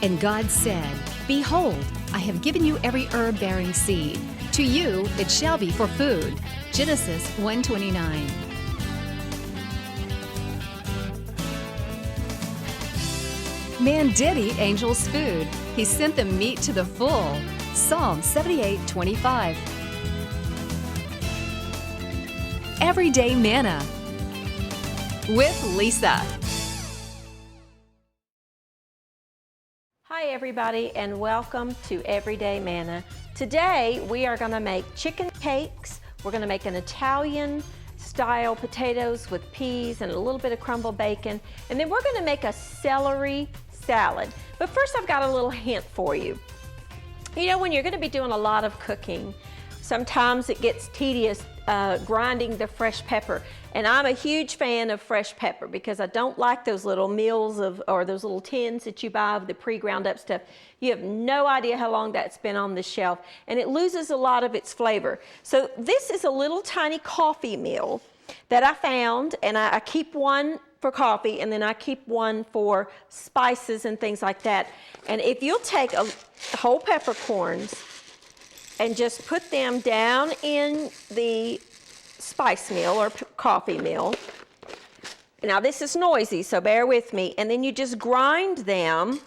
And God said, Behold, I have given you every herb-bearing seed. To you it shall be for food. Genesis 1:29. Man did eat angels' food. He sent them meat to the full. Psalm 78:25. Everyday Manna with Lisa. Hi everybody, and welcome to Everyday Manna. Today we are going to make chicken cakes. We're going to make an Italian style potatoes with peas and a little bit of crumbled bacon, and then we're going to make a celery salad. But first I've got a little hint for you. You know, when you're going to be doing a lot of cooking, sometimes it gets tedious grinding the fresh pepper. And I'm a huge fan of fresh pepper because I don't like those little meals or those little tins that you buy of the pre-ground up stuff. You have no idea how long that's been on the shelf, and it loses a lot of its flavor. So this is a little tiny coffee mill that I found, and I keep one for coffee, and then I keep one for spices and things like that. And if you'll take whole peppercorns and just put them down in the spice mill or coffee mill. Now this is noisy, so bear with me. And then you just grind them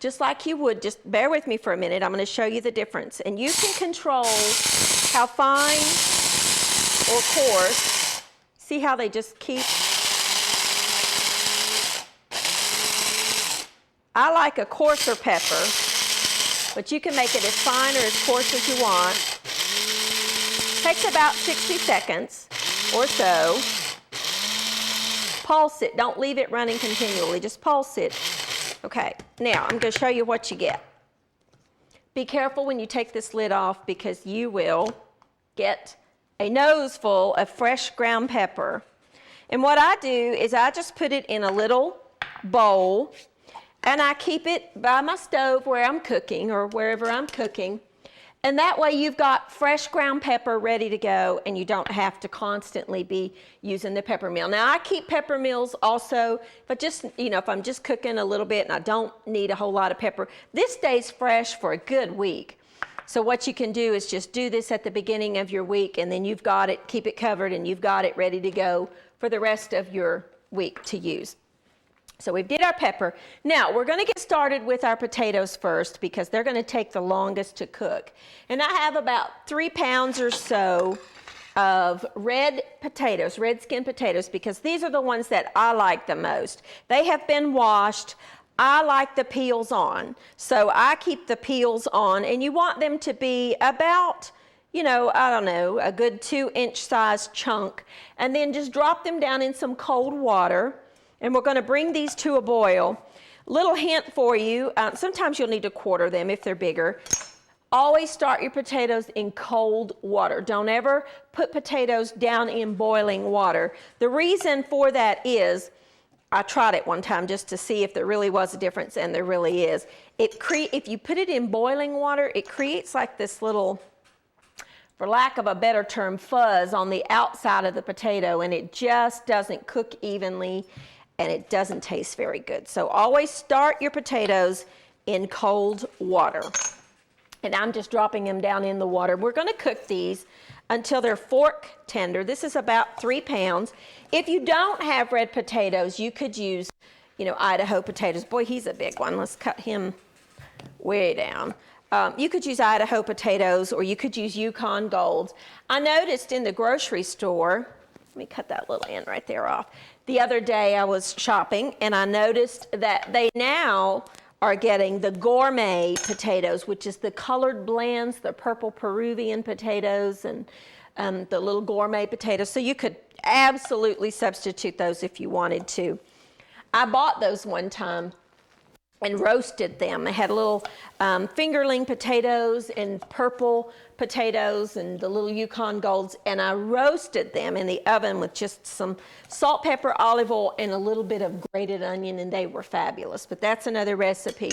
just like you would. Just bear with me for a minute. I'm going to show you the difference. And you can control how fine or coarse. See how they just keep. I like a coarser pepper, but you can make it as fine or as coarse as you want. Takes about 60 seconds or so. Pulse it. Don't leave it running continually. Just pulse it. Okay, now I'm going to show you what you get. Be careful when you take this lid off because you will get a nose full of fresh ground pepper. And what I do is I just put it in a little bowl, and I keep it by my stove where I'm cooking or wherever I'm cooking. And that way you've got fresh ground pepper ready to go, and you don't have to constantly be using the pepper mill. Now I keep pepper mills also, but just, you know, if I'm just cooking a little bit and I don't need a whole lot of pepper, this stays fresh for a good week. So what you can do is just do this at the beginning of your week, and then you've got it, keep it covered, and you've got it ready to go for the rest of your week to use. So we did our pepper. Now we're going to get started with our potatoes first because they're going to take the longest to cook. And I have about 3 pounds or so of red potatoes, red skin potatoes, because these are the ones that I like the most. They have been washed. I like the peels on. So I keep the peels on, and you want them to be about, you know, I don't know, a good 2-inch size chunk. And then just drop them down in some cold water. And we're going to bring these to a boil. Little hint for you, sometimes you'll need to quarter them if they're bigger. Always start your potatoes in cold water. Don't ever put potatoes down in boiling water. The reason for that is, I tried it one time just to see if there really was a difference, and there really is. If you put it in boiling water, it creates like this little, for lack of a better term, fuzz on the outside of the potato, and it just doesn't cook evenly, and it doesn't taste very good. So always start your potatoes in cold water. And I'm just dropping them down in the water. We're going to cook these until they're fork tender. This is about 3 pounds. If you don't have red potatoes, you could use, you know, Idaho potatoes. Boy, he's a big one. Let's cut him way down. You could use Idaho potatoes, or you could use Yukon Golds. I noticed in the grocery store, let me cut that little end right there off. The other day I was shopping, and I noticed that they now are getting the gourmet potatoes, which is the colored blends, the purple Peruvian potatoes, and the little gourmet potatoes. So you could absolutely substitute those if you wanted to. I bought those one time and roasted them. They had little fingerling potatoes and purple potatoes and the little Yukon Golds, and I roasted them in the oven with just some salt, pepper, olive oil, and a little bit of grated onion, and they were fabulous. But that's another recipe.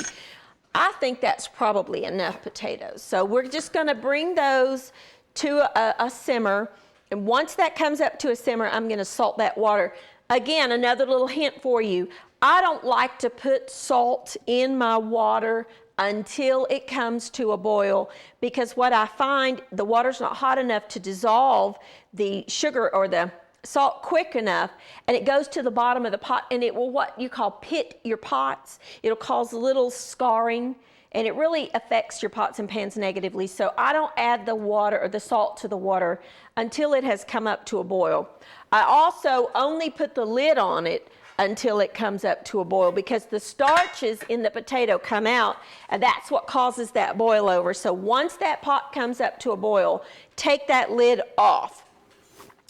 I think that's probably enough potatoes. So we're just going to bring those to a simmer, and once that comes up to a simmer, I'm going to salt that water. Again, another little hint for you. I don't like to put salt in my water until it comes to a boil, because what I find, the water's not hot enough to dissolve the sugar or the salt quick enough, and it goes to the bottom of the pot, and it will, what you call, pit your pots. It'll cause a little scarring, and it really affects your pots and pans negatively. So I don't add the water or the salt to the water until it has come up to a boil. I also only put the lid on it until it comes up to a boil, because the starches in the potato come out, and that's what causes that boil over. So once that pot comes up to a boil, take that lid off.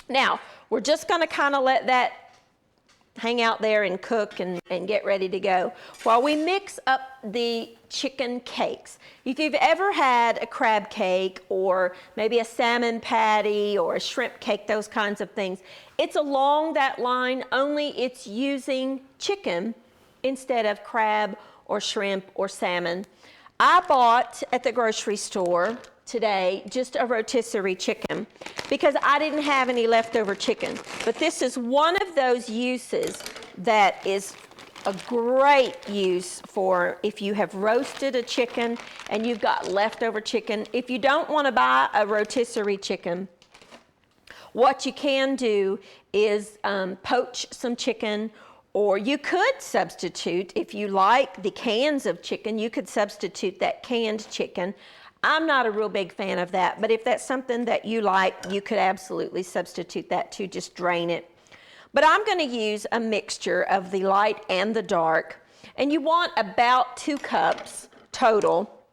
Now, we're just going to kind of let that hang out there and cook and get ready to go while we mix up the chicken cakes. If you've ever had a crab cake or maybe a salmon patty or a shrimp cake, those kinds of things, it's along that line, only it's using chicken instead of crab or shrimp or salmon. I bought at the grocery store today just a rotisserie chicken because I didn't have any leftover chicken. But this is one of those uses that is a great use for if you have roasted a chicken and you've got leftover chicken. If you don't want to buy a rotisserie chicken, what you can do is poach some chicken, or you could substitute, if you like the cans of chicken, you could substitute that canned chicken. I'm not a real big fan of that, but if that's something that you like, you could absolutely substitute that too, just drain it. But I'm going to use a mixture of the light and the dark, and you want about 2 cups total.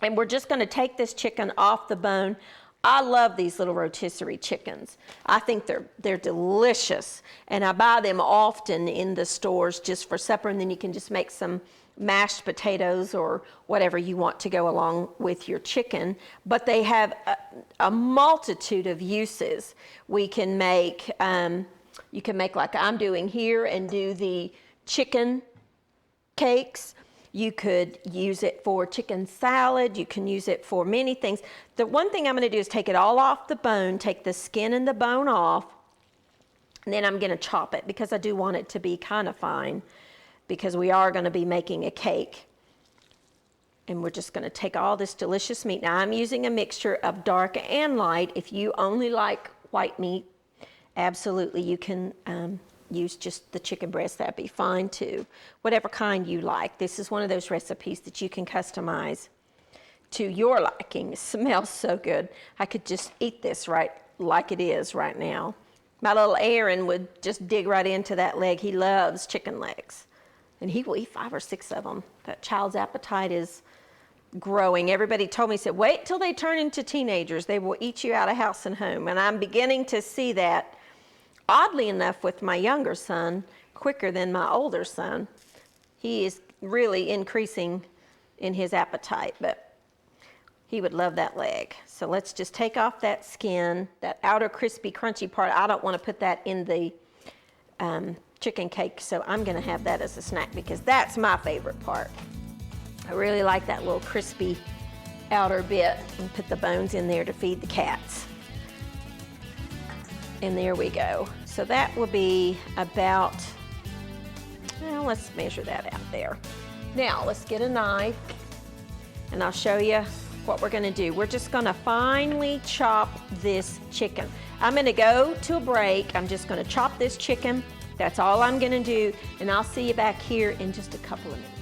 And we're just going to take this chicken off the bone. I love these little rotisserie chickens. I think they're delicious, and I buy them often in the stores just for supper, and then you can just make some mashed potatoes or whatever you want to go along with your chicken. But they have a multitude of uses. We can make, you can make like I'm doing here and do the chicken cakes. You could use it for chicken salad. You can use it for many things. The one thing I'm going to do is take it all off the bone, take the skin and the bone off, and then I'm going to chop it because I do want it to be kind of fine, because we are going to be making a cake. And we're just going to take all this delicious meat. Now I'm using a mixture of dark and light. If you only like white meat, absolutely you can use just the chicken breast. That'd be fine too. Whatever kind you like. This is one of those recipes that you can customize to your liking. It smells so good. I could just eat this right like it is right now. My little Aaron would just dig right into that leg. He loves chicken legs, and he will eat 5 or 6 of them. That child's appetite is growing. Everybody told me, said, wait till they turn into teenagers. They will eat you out of house and home. And I'm beginning to see that, oddly enough, with my younger son, quicker than my older son. He is really increasing in his appetite, but he would love that leg. So let's just take off that skin, that outer crispy, crunchy part. I don't want to put that in the chicken cake, so I'm going to have that as a snack because that's my favorite part. I really like that little crispy outer bit, and put the bones in there to feed the cats. And there we go. So that will be about, well, let's measure that out there. Now let's get a knife, and I'll show you what we're going to do. We're just going to finely chop this chicken. I'm going to go to a break. I'm just going to chop this chicken. That's all I'm going to do, and I'll see you back here in just a couple of minutes.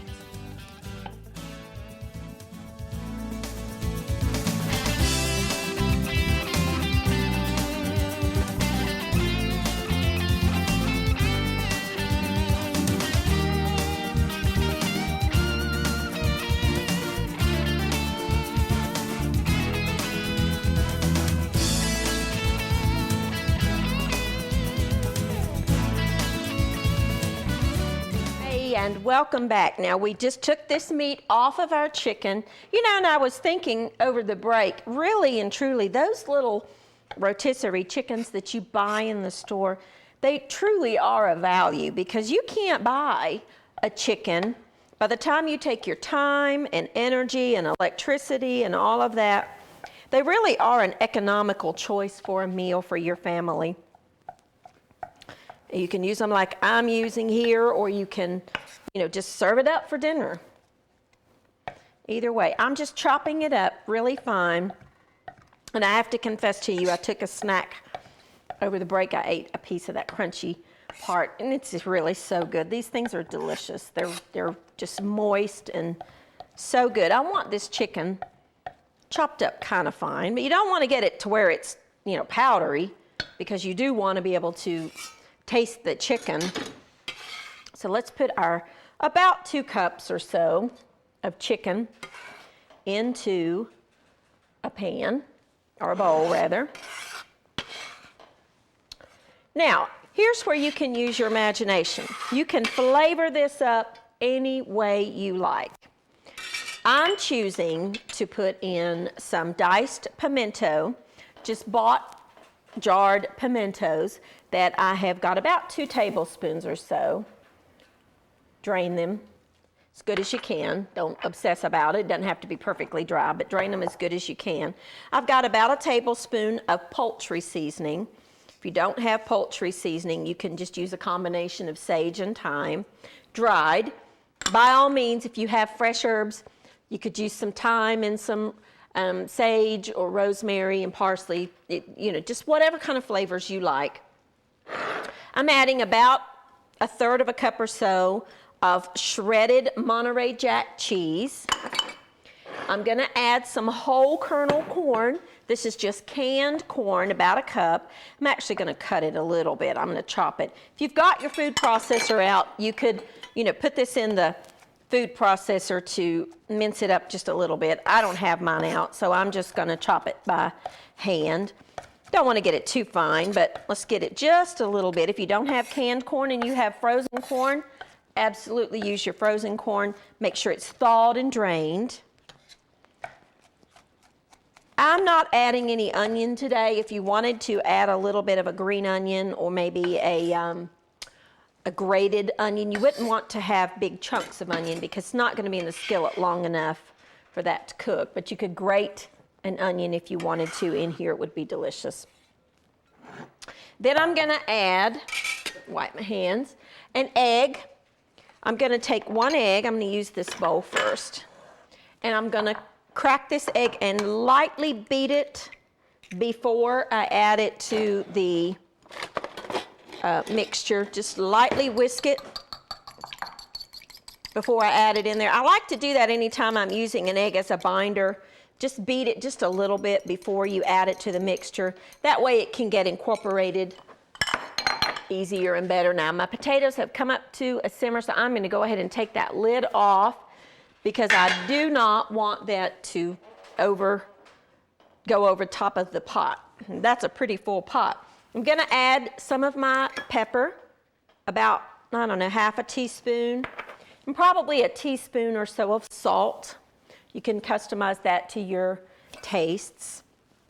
And welcome back. Now we just took this meat off of our chicken. You know, and I was thinking over the break, really and truly, those little rotisserie chickens that you buy in the store, they truly are a value, because you can't buy a chicken. By the time you take your time and energy and electricity and all of that, they really are an economical choice for a meal for your family. You can use them like I'm using here, or you can, just serve it up for dinner. Either way, I'm just chopping it up really fine. And I have to confess to you, I took a snack over the break. I ate a piece of that crunchy part, and it's really so good. These things are delicious. They're just moist and so good. I want this chicken chopped up kind of fine, but you don't want to get it to where it's, powdery, because you do want to be able to taste the chicken. So let's put our about 2 cups or so of chicken into a pan, or a bowl rather. Now, here's where you can use your imagination. You can flavor this up any way you like. I'm choosing to put in some diced pimento, just bought jarred pimentos that I have got about 2 tablespoons or so. Drain them as good as you can. Don't obsess about it. It doesn't have to be perfectly dry, but drain them as good as you can. I've got about a tablespoon of poultry seasoning. If you don't have poultry seasoning, you can just use a combination of sage and thyme, dried. By all means, if you have fresh herbs, you could use some thyme and some sage or rosemary and parsley, just whatever kind of flavors you like. I'm adding about 1/3 of a cup or so of shredded Monterey Jack cheese. I'm going to add some whole kernel corn. This is just canned corn, about a cup. I'm actually going to cut it a little bit. I'm going to chop it. If you've got your food processor out, you could, put this in the food processor to mince it up just a little bit. I don't have mine out, so I'm just going to chop it by hand. Don't want to get it too fine, but let's get it just a little bit. If you don't have canned corn and you have frozen corn, absolutely use your frozen corn. Make sure it's thawed and drained. I'm not adding any onion today. If you wanted to add a little bit of a green onion or maybe a grated onion, you wouldn't want to have big chunks of onion because it's not going to be in the skillet long enough for that to cook. But you could grate an onion if you wanted to in here. It would be delicious. Then I'm going to add, wipe my hands, an egg. I'm going to take 1 egg. I'm going to use this bowl first. And I'm going to crack this egg and lightly beat it before I add it to the mixture. Just lightly whisk it before I add it in there. I like to do that anytime I'm using an egg as a binder. Just beat it just a little bit before you add it to the mixture. That way it can get incorporated easier and better. Now my potatoes have come up to a simmer, so I'm going to go ahead and take that lid off because I do not want that to go over top of the pot. That's a pretty full pot. I'm going to add some of my pepper, about, I don't know, half a teaspoon, and probably a teaspoon or so of salt. You can customize that to your tastes.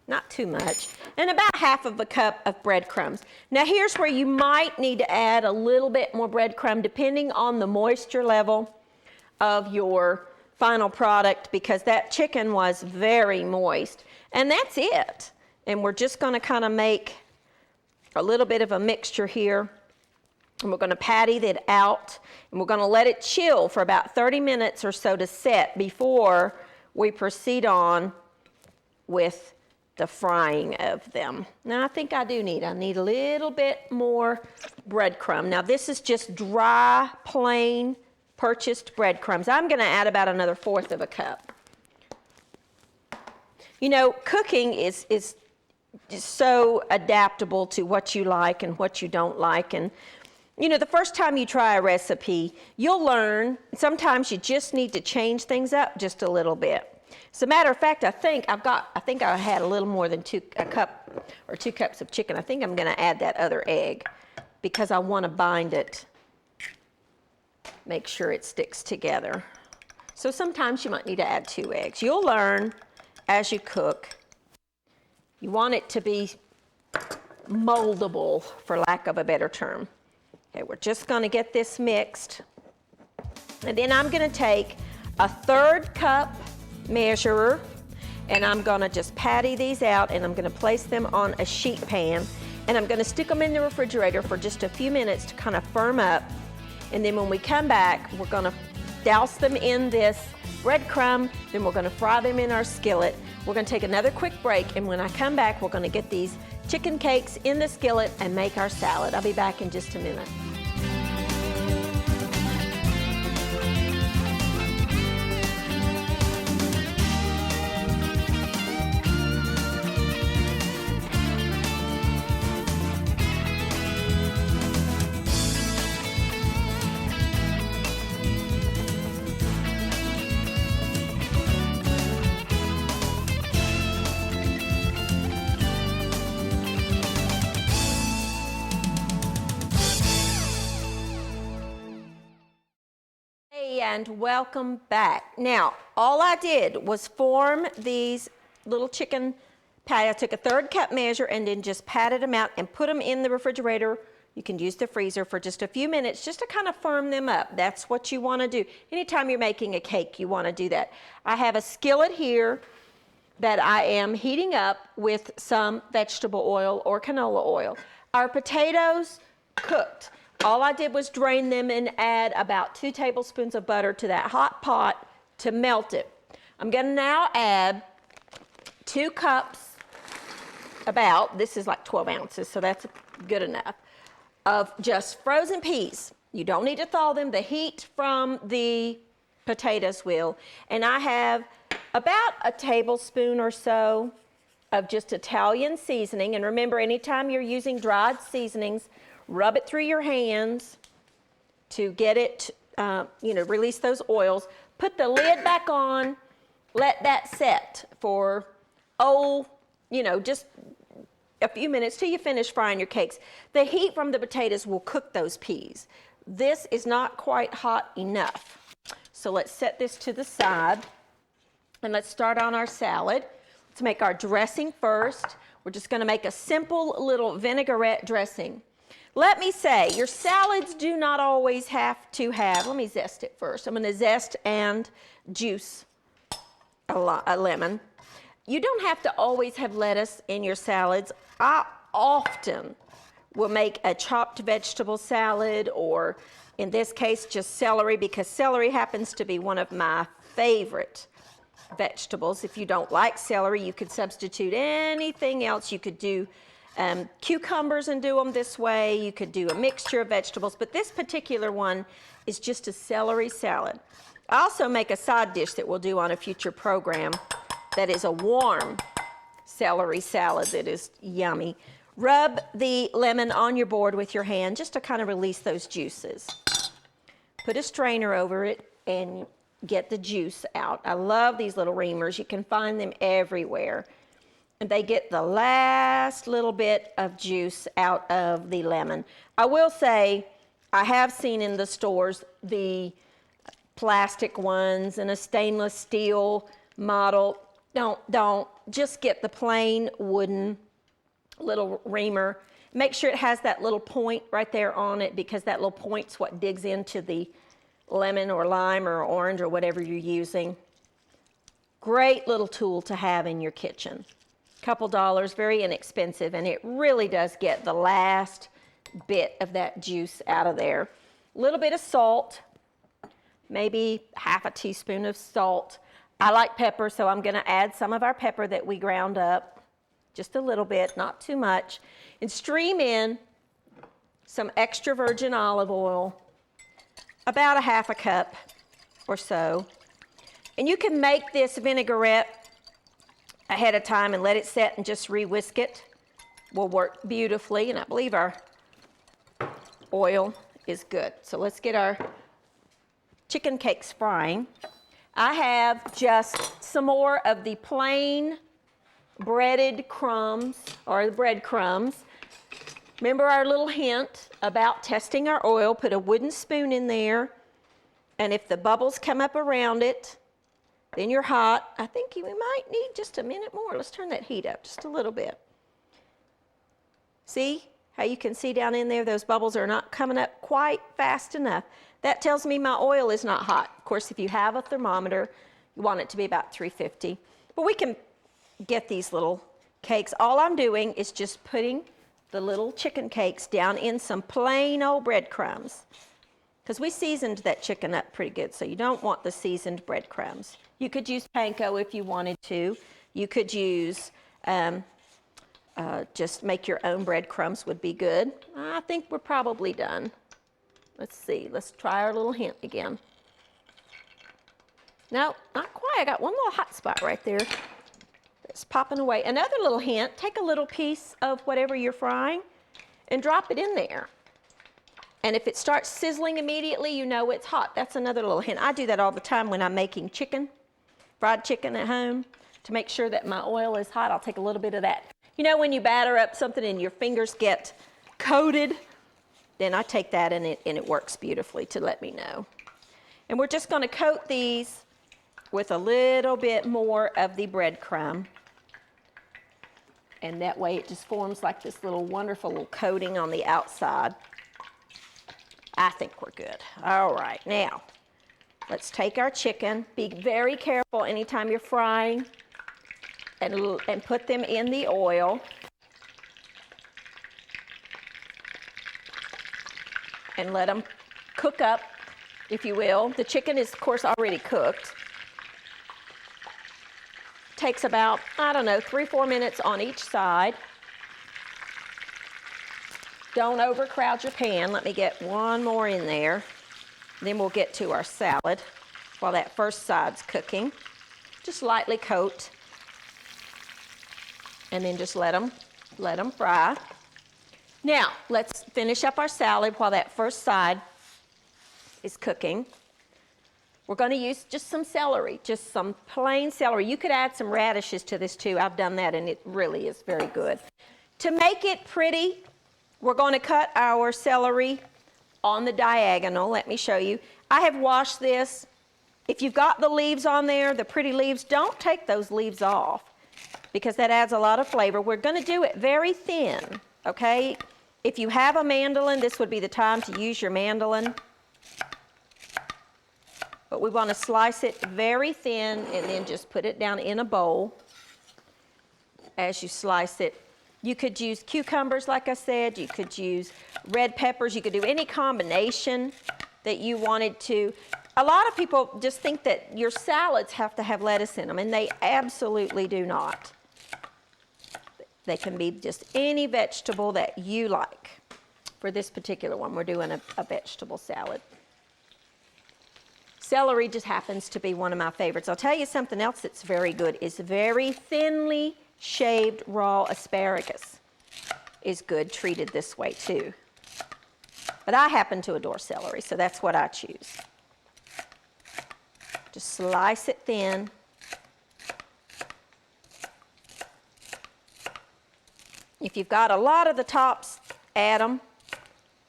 Not too much. And about half of a cup of breadcrumbs. Now here's where you might need to add a little bit more breadcrumb depending on the moisture level of your final product, because that chicken was very moist. And that's it. And we're just going to kind of make a little bit of a mixture here. And we're going to patty that out. And we're going to let it chill for about 30 minutes or so to set before we proceed on with the frying of them. Now I think I need a little bit more breadcrumb. Now this is just dry, plain, purchased breadcrumbs. I'm going to add about another 1/4 of a cup. Cooking is so adaptable to what you like and what you don't like. And the first time you try a recipe, you'll learn. Sometimes you just need to change things up just a little bit. As a matter of fact, I think I had a little more than 2 cups of chicken. I think I'm going to add that other egg because I want to bind it, make sure it sticks together. So sometimes you might need to add 2 eggs. You'll learn as you cook. You want it to be moldable, for lack of a better term. Okay, we're just going to get this mixed. And then I'm going to take a 1/3 cup measurer, and I'm going to just patty these out, and I'm going to place them on a sheet pan. And I'm gonna stick them in the refrigerator for just a few minutes to kind of firm up. And then when we come back, we're gonna douse them in this breadcrumb, then we're gonna fry them in our skillet. We're gonna take another quick break, and when I come back, we're gonna get these chicken cakes in the skillet and make our salad. I'll be back in just a minute. And welcome back. Now, all I did was form these little chicken patty. I took a 1/3 cup measure and then just patted them out and put them in the refrigerator. You can use the freezer for just a few minutes just to kind of firm them up. That's what you want to do. Anytime you're making a cake, you want to do that. I have a skillet here that I am heating up with some vegetable oil or canola oil. Our potatoes cooked. All I did was drain them and add about 2 tablespoons of butter to that hot pot to melt it. I'm going to now add 2 cups, this is like 12 ounces, so that's good enough, of just frozen peas. You don't need to thaw them. The heat from the potatoes will. And I have about a tablespoon or so of just Italian seasoning. And remember, anytime you're using dried seasonings, rub it through your hands to get it, release those oils. Put the lid back on, let that set for, just a few minutes till you finish frying your cakes. The heat from the potatoes will cook those peas. This is not quite hot enough. So let's set this to the side and let's start on our salad. Let's make our dressing first. We're just gonna make a simple little vinaigrette dressing. Let me say, your salads do not always have to have, let me zest it first. I'm gonna zest and juice a lemon. You don't have to always have lettuce in your salads. I often will make a chopped vegetable salad, or in this case, just celery, because celery happens to be one of my favorite vegetables. If you don't like celery, you could substitute anything else. You could do cucumbers and do them this way. You could do a mixture of vegetables, but this particular one is just a celery salad. I also make a side dish that we'll do on a future program that is a warm celery salad that is yummy. Rub the lemon on your board with your hand just to kind of release those juices. Put a strainer over it and get the juice out. I love these little reamers. You can find them everywhere. And they get the last little bit of juice out of the lemon. I will say, I have seen in the stores the plastic ones and a stainless steel model. Don't. Just get the plain wooden little reamer. Make sure it has that little point right there on it, because that little point's what digs into the lemon or lime or orange or whatever you're using. Great little tool to have in your kitchen. Couple dollars, very inexpensive, and it really does get the last bit of that juice out of there. A little bit of salt, maybe half a teaspoon of salt. I like pepper, so I'm gonna add some of our pepper that we ground up, just a little bit, not too much, and stream in some extra virgin olive oil, about a half a cup or so. And you can make this vinaigrette ahead of time and let it set and just re-whisk it. Will work beautifully, and I believe our oil is good. So let's get our chicken cakes frying. I have just some more of the plain breaded crumbs, or the breadcrumbs. Remember our little hint about testing our oil. Put a wooden spoon in there, and if the bubbles come up around it, then you're hot. I think we might need just a minute more. Let's turn that heat up just a little bit. See how you can see down in there, those bubbles are not coming up quite fast enough. That tells me my oil is not hot. Of course, if you have a thermometer, you want it to be about 350. But we can get these little cakes. All I'm doing is just putting the little chicken cakes down in some plain old breadcrumbs. Because we seasoned that chicken up pretty good, so you don't want the seasoned breadcrumbs. You could use panko if you wanted to. You could use, just make your own breadcrumbs would be good. I think we're probably done. Let's see, let's try our little hint again. No, not quite. I got one little hot spot right there that's popping away. Another little hint, take a little piece of whatever you're frying and drop it in there. And if it starts sizzling immediately, you know it's hot. That's another little hint. I do that all the time when I'm making chicken, fried chicken at home. To make sure that my oil is hot, I'll take a little bit of that. You know when you batter up something and your fingers get coated? Then I take that and it works beautifully to let me know. And we're just going to coat these with a little bit more of the breadcrumb. And that way it just forms like this little wonderful little coating on the outside. I think we're good. All right, now let's take our chicken. Be very careful anytime you're frying and put them in the oil. And let them cook up, if you will. The chicken is, of course, already cooked. Takes about, I don't know, 3-4 minutes on each side. Don't overcrowd your pan. Let me get one more in there. Then we'll get to our salad while that first side's cooking. Just lightly coat. And then just let them fry. Now, let's finish up our salad while that first side is cooking. We're going to use just some celery, just some plain celery. You could add some radishes to this too. I've done that and it really is very good. To make it pretty, we're going to cut our celery on the diagonal. Let me show you. I have washed this. If you've got the leaves on there, the pretty leaves, don't take those leaves off because that adds a lot of flavor. We're going to do it very thin, okay? If you have a mandolin, this would be the time to use your mandolin. But we want to slice it very thin and then just put it down in a bowl as you slice it. You could use cucumbers, like I said. You could use red peppers. You could do any combination that you wanted to. A lot of people just think that your salads have to have lettuce in them, and they absolutely do not. They can be just any vegetable that you like. For this particular one, we're doing a vegetable salad. Celery just happens to be one of my favorites. I'll tell you something else that's very good is very thinly shaved raw asparagus is good treated this way too. But I happen to adore celery, so that's what I choose. Just slice it thin. If you've got a lot of the tops, add them.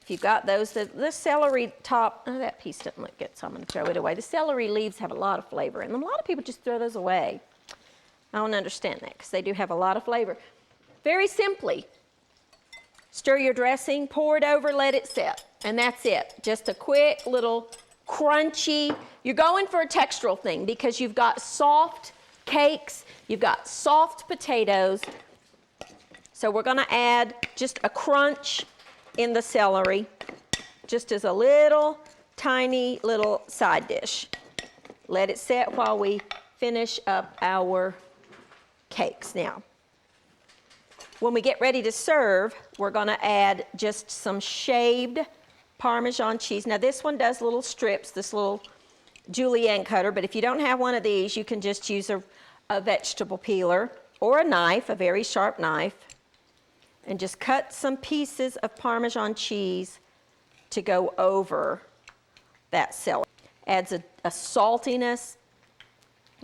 If you've got those, the celery top, oh, that piece doesn't look good, so I'm going to throw it away. The celery leaves have a lot of flavor in them. A lot of people just throw those away. I don't understand that because they do have a lot of flavor. Very simply, stir your dressing, pour it over, let it sit, and that's it. Just a quick little crunchy. You're going for a textural thing because you've got soft cakes, you've got soft potatoes. So we're going to add just a crunch in the celery, just as a little tiny little side dish. Let it set while we finish up our cakes. Now, when we get ready to serve, we're going to add just some shaved Parmesan cheese. Now this one does little strips, this little julienne cutter, but if you don't have one of these, you can just use a vegetable peeler or a knife, a very sharp knife, and just cut some pieces of Parmesan cheese to go over that celery. Adds a saltiness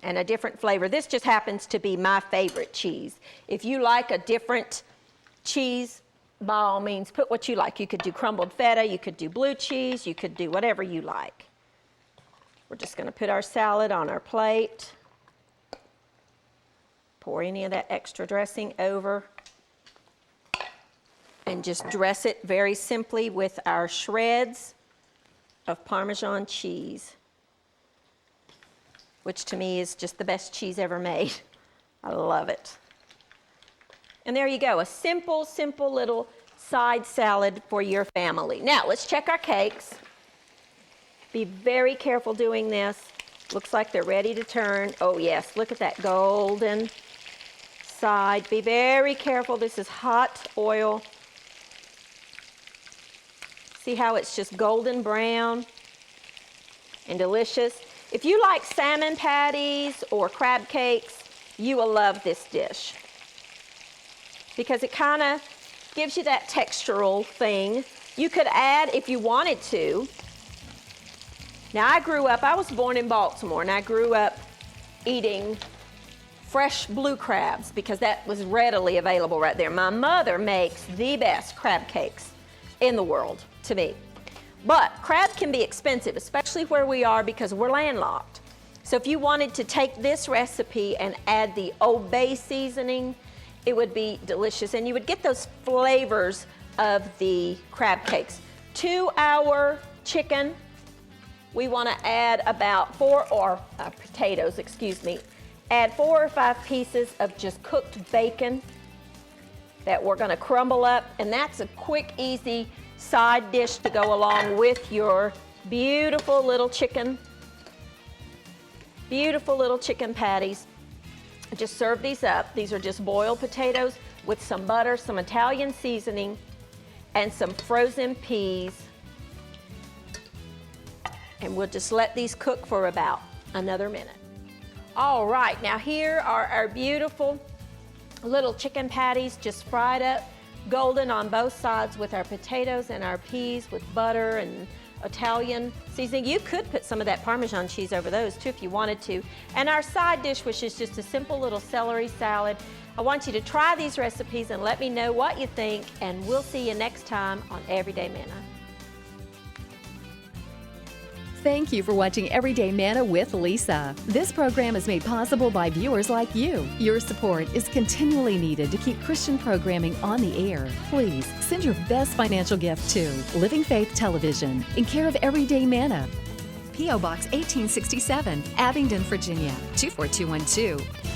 and a different flavor. This just happens to be my favorite cheese. If you like a different cheese, by all means, put what you like. You could do crumbled feta, you could do blue cheese, you could do whatever you like. We're just going to put our salad on our plate. Pour any of that extra dressing over. And just dress it very simply with our shreds of Parmesan cheese, which to me is just the best cheese ever made. I love it. And there you go, a simple, simple little side salad for your family. Now, let's check our cakes. Be very careful doing this. Looks like they're ready to turn. Oh yes, look at that golden side. Be very careful. This is hot oil. See how it's just golden brown and delicious. If you like salmon patties or crab cakes, you will love this dish because it kind of gives you that textural thing. You could add, if you wanted to. Now I was born in Baltimore, and I grew up eating fresh blue crabs because that was readily available right there. My mother makes the best crab cakes in the world to me. But crab can be expensive, especially where we are because we're landlocked. So if you wanted to take this recipe and add the Old Bay seasoning, it would be delicious. And you would get those flavors of the crab cakes. To our chicken, we want to add about potatoes, excuse me. Add 4 or 5 pieces of just cooked bacon that we're going to crumble up. And that's a quick, easy side dish to go along with your beautiful little chicken patties. Just serve these up. These are just boiled potatoes with some butter, some Italian seasoning, and some frozen peas. And we'll just let these cook for about another minute. All right, now here are our beautiful little chicken patties just fried up golden on both sides with our potatoes and our peas with butter and Italian seasoning. You could put some of that Parmesan cheese over those too if you wanted to. And our side dish, which is just a simple little celery salad. I want you to try these recipes and let me know what you think, and we'll see you next time on Everyday Manna. Thank you for watching Everyday Manna with Lisa. This program is made possible by viewers like you. Your support is continually needed to keep Christian programming on the air. Please send your best financial gift to Living Faith Television in care of Everyday Manna. P.O. Box 1867, Abingdon, Virginia 24212.